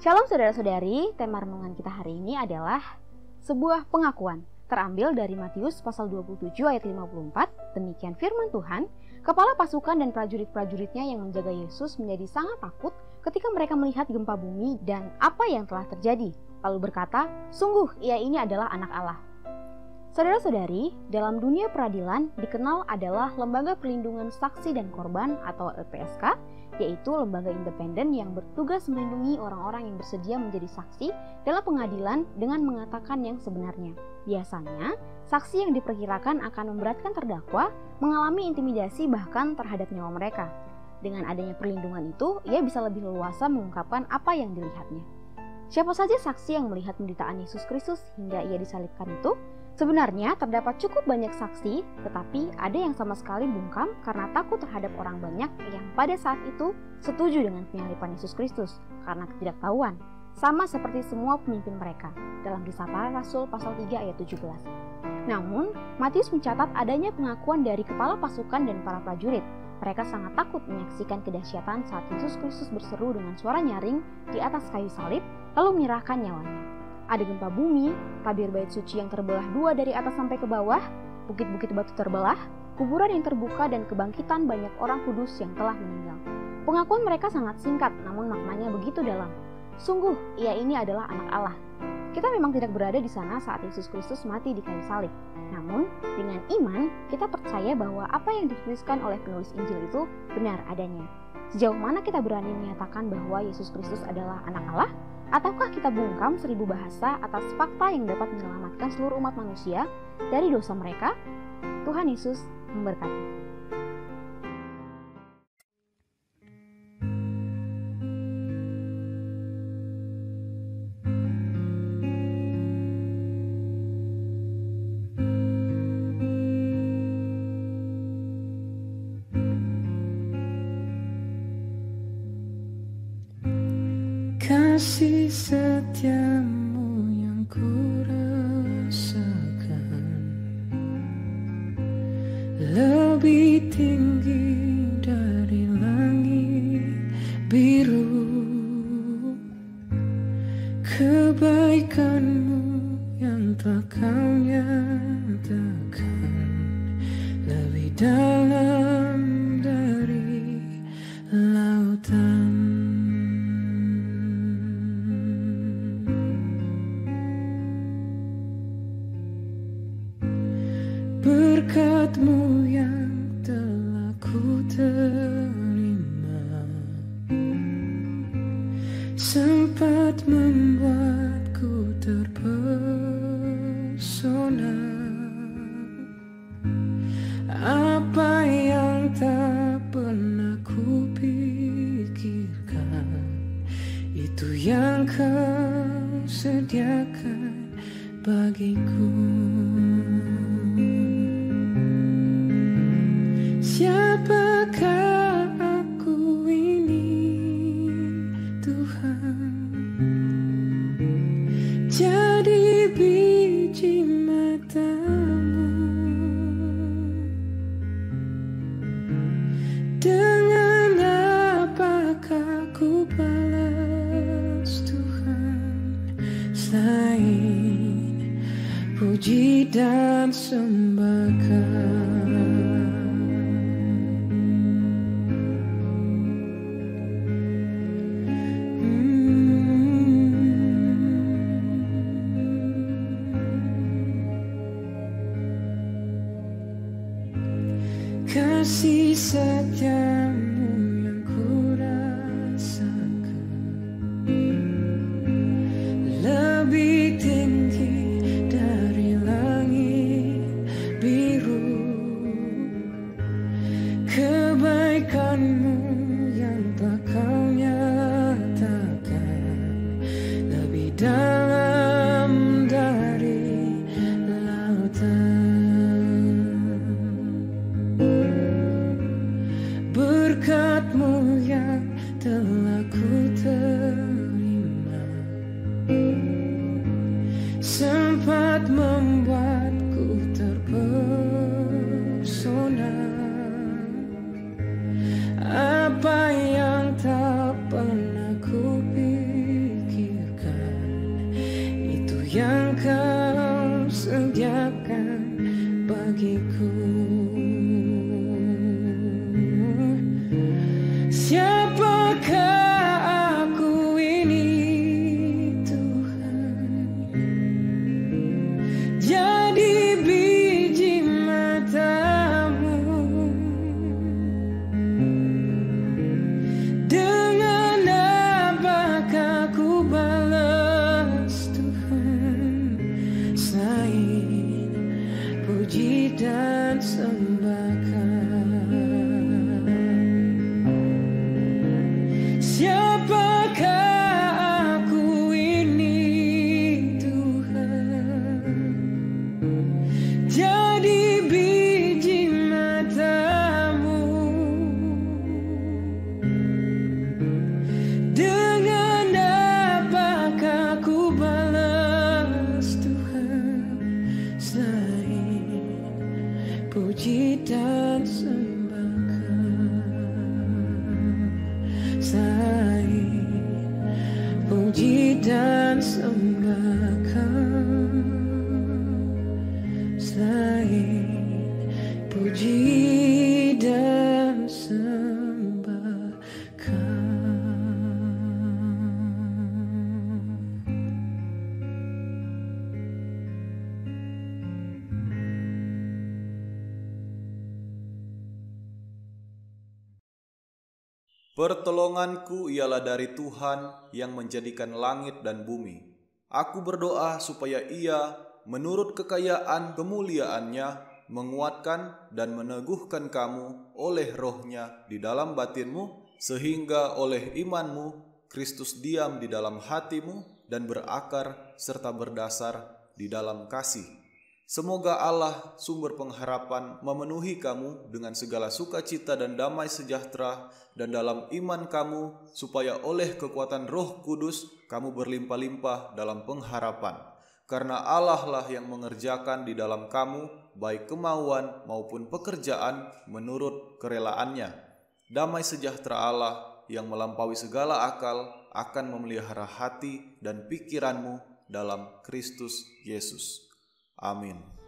Shalom saudara-saudari, tema renungan kita hari ini adalah sebuah pengakuan. Terambil dari Matius pasal 27 ayat 54, demikian firman Tuhan, kepala pasukan dan prajurit-prajuritnya yang menjaga Yesus menjadi sangat takut ketika mereka melihat gempa bumi dan apa yang telah terjadi. Lalu berkata, sungguh ia ini adalah anak Allah. Saudara-saudari, dalam dunia peradilan dikenal adalah Lembaga Perlindungan Saksi dan Korban atau LPSK, yaitu lembaga independen yang bertugas melindungi orang-orang yang bersedia menjadi saksi dalam pengadilan dengan mengatakan yang sebenarnya. Biasanya, saksi yang diperkirakan akan memberatkan terdakwa mengalami intimidasi bahkan terhadap nyawa mereka. Dengan adanya perlindungan itu, ia bisa lebih leluasa mengungkapkan apa yang dilihatnya. Siapa saja saksi yang melihat penderitaan Yesus Kristus hingga ia disalibkan itu? Sebenarnya terdapat cukup banyak saksi, tetapi ada yang sama sekali bungkam karena takut terhadap orang banyak yang pada saat itu setuju dengan penyaliban Yesus Kristus karena ketidaktahuan, sama seperti semua pemimpin mereka dalam Kisah Para Rasul pasal 3 ayat 17. Namun, Matius mencatat adanya pengakuan dari kepala pasukan dan para prajurit. Mereka sangat takut menyaksikan kedahsyatan saat Yesus Kristus berseru dengan suara nyaring di atas kayu salib, lalu menyerahkan nyawanya. Ada gempa bumi, tabir bait suci yang terbelah dua dari atas sampai ke bawah, bukit-bukit batu terbelah, kuburan yang terbuka dan kebangkitan banyak orang kudus yang telah meninggal. Pengakuan mereka sangat singkat, namun maknanya begitu dalam. Sungguh, ia ini adalah anak Allah. Kita memang tidak berada di sana saat Yesus Kristus mati di kayu salib. Namun, dengan iman, kita percaya bahwa apa yang dituliskan oleh penulis Injil itu benar adanya. Sejauh mana kita berani menyatakan bahwa Yesus Kristus adalah anak Allah? Ataukah kita bungkam 1000 bahasa atas fakta yang dapat menyelamatkan seluruh umat manusia dari dosa mereka? Tuhan Yesus memberkati. Kasih setiamu yang ku rasakan lebih tinggi dari langit biru. Kebaikanmu yang telah kau nyatakan lebih dalam dari lautan. Berkat-Mu yang telah ku terima sempat membuatku terpesona. Apa yang tak pernah ku pikirkan, itu yang Kau sediakan bagiku. Siapakah aku ini, Tuhan? Jadi biji mata-Mu. Dengan apakah ku balas, Tuhan, selain puji dan sembahkan? Kasih setiamu yang ku rasakan lebih tinggi dari langit biru. Kebaikan-Mu yang telah Kau nyatakan lebih dalam dari lautan. Berkat-Mu yang telah ku terima sempat membuatku terpesona. Apa yang tak pernah ku pikirkan, yang kau sediakan bagiku. Siapakah aku ini Tuhan? Jadi biji matamu. Dengan apakah ku balas Tuhan selain puji dan sembahkan? Siapakah aku ini Tuhan? Jadi biji matamu. Dengan apakah ku balas Tuhan selain puji dan sembahkan? Selain puji dan sembahkan, selain puji dan sembahkan. Pertolonganku ialah dari Tuhan yang menjadikan langit dan bumi. Aku berdoa supaya Ia menurut kekayaan kemuliaannya menguatkan dan meneguhkan kamu oleh rohnya di dalam batinmu, sehingga oleh imanmu Kristus diam di dalam hatimu dan berakar serta berdasar di dalam kasih. Semoga Allah sumber pengharapan memenuhi kamu dengan segala sukacita dan damai sejahtera dan dalam iman kamu, supaya oleh kekuatan Roh Kudus kamu berlimpah-limpah dalam pengharapan. Karena Allah lah yang mengerjakan di dalam kamu baik kemauan maupun pekerjaan menurut kerelaannya. Damai sejahtera Allah yang melampaui segala akal akan memelihara hati dan pikiranmu dalam Kristus Yesus. Amin.